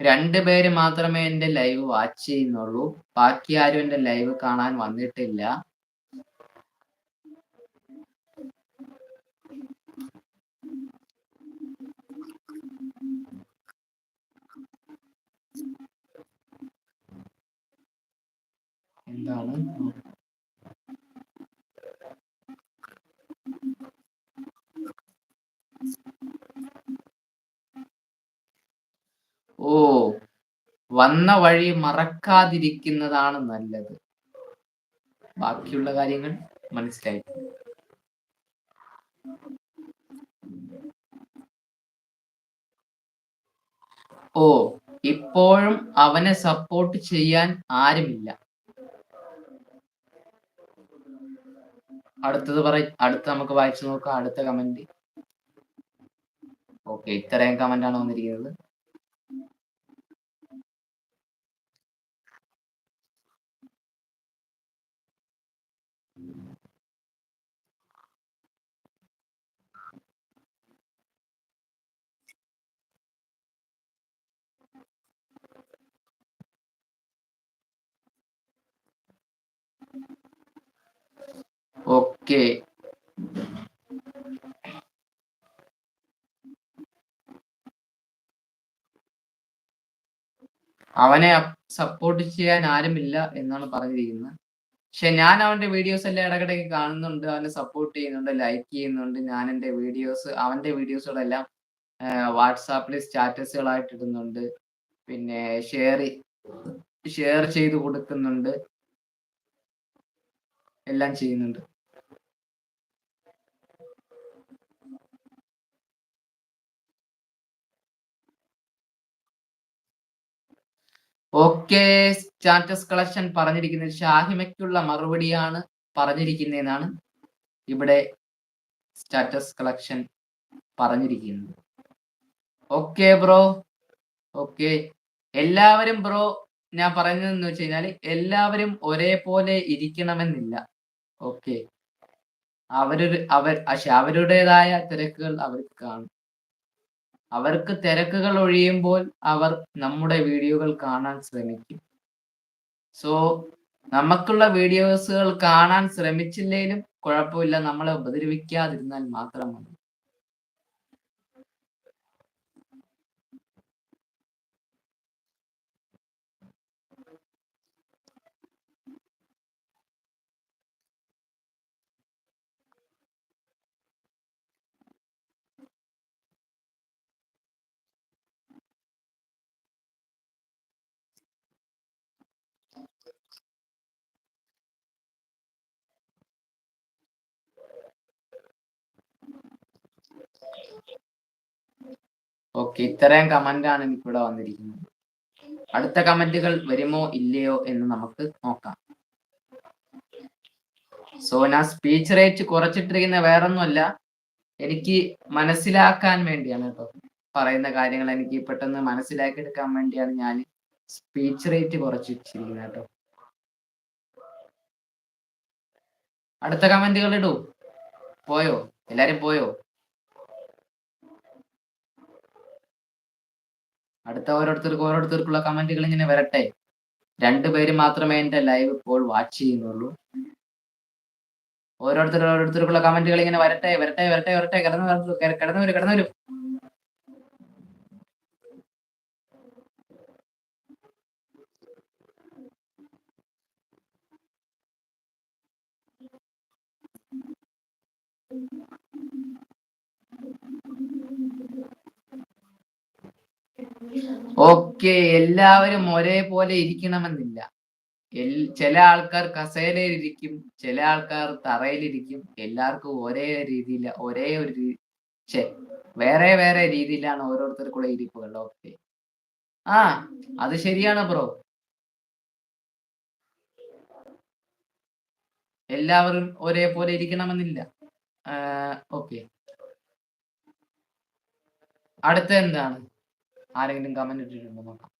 2 പേര് മാത്രമേ എന്റെ ലൈവ് വാച്ച് ചെയ്യുന്നുള്ളൂ. ബാക്കി ആരും എന്റെ ലൈവ് കാണാൻ വന്നിട്ടില്ല. എന്താണ്? ഓ, വന്ന വഴി മറക്കാതിരിക്കുന്നതാണ് നല്ലത്. ബാക്കിയുള്ള കാര്യങ്ങൾ മനസ്സിലായി. ഓ, ഇപ്പോഴും അവനെ സപ്പോർട്ട് ചെയ്യാൻ ആരുമില്ല. അടുത്ത നമുക്ക് വായിച്ചു നോക്കാം. അടുത്ത കമന്റ്. ഓക്കെ, ഇത്രയും കമന്റ് ആണ് വന്നിരിക്കുന്നത്. ഓക്കെ, അവനെ സപ്പോർട്ട് ചെയ്യാൻ ആരുമില്ല എന്നാണ് പറഞ്ഞിരിക്കുന്നത്. പക്ഷെ ഞാൻ അവന്റെ വീഡിയോസ് എല്ലാം ഇടയ്ക്കിടയ്ക്ക് കാണുന്നുണ്ട്, അവനെ സപ്പോർട്ട് ചെയ്യുന്നുണ്ട്, ലൈക്ക് ചെയ്യുന്നുണ്ട്. ഞാൻ എന്റെ അവന്റെ വീഡിയോസുകളെല്ലാം വാട്സാപ്പിൽ സ്റ്റാറ്റസുകളായിട്ട് ഇടുന്നുണ്ട്, പിന്നെ ഷെയർ ചെയ്ത് കൊടുക്കുന്നുണ്ട്, എല്ലാം ചെയ്യുന്നുണ്ട്. ഓക്കെ, സ്റ്റാറ്റസ് കളക്ഷൻ പറഞ്ഞിരിക്കുന്നത് ഷാഹിമയ്ക്കുള്ള മറുപടിയാണ് പറഞ്ഞിരിക്കുന്നതെന്നാണ് ഇവിടെ സ്റ്റാറ്റസ് കളക്ഷൻ പറഞ്ഞിരിക്കുന്നത്. Okay bro, okay. എല്ലാവരും ബ്രോ, ഞാൻ പറയുന്നതെന്ന് വെച്ച് കഴിഞ്ഞാൽ എല്ലാവരും ഒരേപോലെ ഇരിക്കണമെന്നില്ല. ഓക്കെ, അവരുടേതായ തിരക്കുകൾ അവർക്ക് കാണും. അവർക്ക് തിരക്കുകൾ ഒഴിയുമ്പോൾ അവർ നമ്മുടെ വീഡിയോകൾ കാണാൻ ശ്രമിക്കും. സോ നമുക്കുള്ള വീഡിയോസുകൾ കാണാൻ ശ്രമിച്ചില്ലെങ്കിലും കുഴപ്പമില്ല, നമ്മളെ ഉപദ്രവിക്കാതിരുന്നാൽ മാത്രം മതി. ഓക്കെ, ഇത്രയും കമന്റ് ആണ് എനിക്കിവിടെ വന്നിരിക്കുന്നത്. അടുത്ത കമന്റുകൾ വരുമോ ഇല്ലയോ എന്ന് നമുക്ക് നോക്കാം. സോ ഞാൻ സ്പീച്ച് റേറ്റ് കുറച്ചിട്ടിരിക്കുന്ന വേറൊന്നുമല്ല, എനിക്ക് മനസ്സിലാക്കാൻ വേണ്ടിയാണ് കേട്ടോ. പറയുന്ന കാര്യങ്ങൾ എനിക്ക് പെട്ടെന്ന് മനസ്സിലാക്കി എടുക്കാൻ വേണ്ടിയാണ് ഞാൻ സ്പീച്ച് റേറ്റ് കുറച്ചിട്ടിരിക്കുന്നത് കേട്ടോ. അടുത്ത കമന്റുകൾ ഇടൂ. പോയോ? എല്ലാരും പോയോ? അടുത്ത ഓരോരുത്തർക്കുള്ള കമന്റുകൾ ഇങ്ങനെ വരട്ടെ. 2 പേര് മാത്രമേ എന്റെ ലൈവ് ഇപ്പോൾ വാച്ച് ചെയ്യുന്നുള്ളൂ. ഓരോരുത്തർക്കുള്ള കമന്റുകൾ ഇങ്ങനെ വരട്ടെ. കടന്നു വരൂ. ഓക്കെ, എല്ലാവരും ഒരേപോലെ ഇരിക്കണമെന്നില്ല. ചില ആൾക്കാർ കസേരയിലിരിക്കും, ചില ആൾക്കാർ തറയിലിരിക്കും. എല്ലാവർക്കും വേറെ വേറെ രീതിയിലാണ് ഓരോരുത്തർക്കുള്ള ഇരിപ്പുകൾ. ഓക്കെ, ആ, അത് ശരിയാണ് ബ്രോ. എല്ലാവരും ഒരേപോലെ ഇരിക്കണമെന്നില്ല. ഓക്കെ, അടുത്ത എന്താണ്? ആരെങ്കിലും കമന്റ് ഇട്ടിട്ടുണ്ടോ നോക്കാം.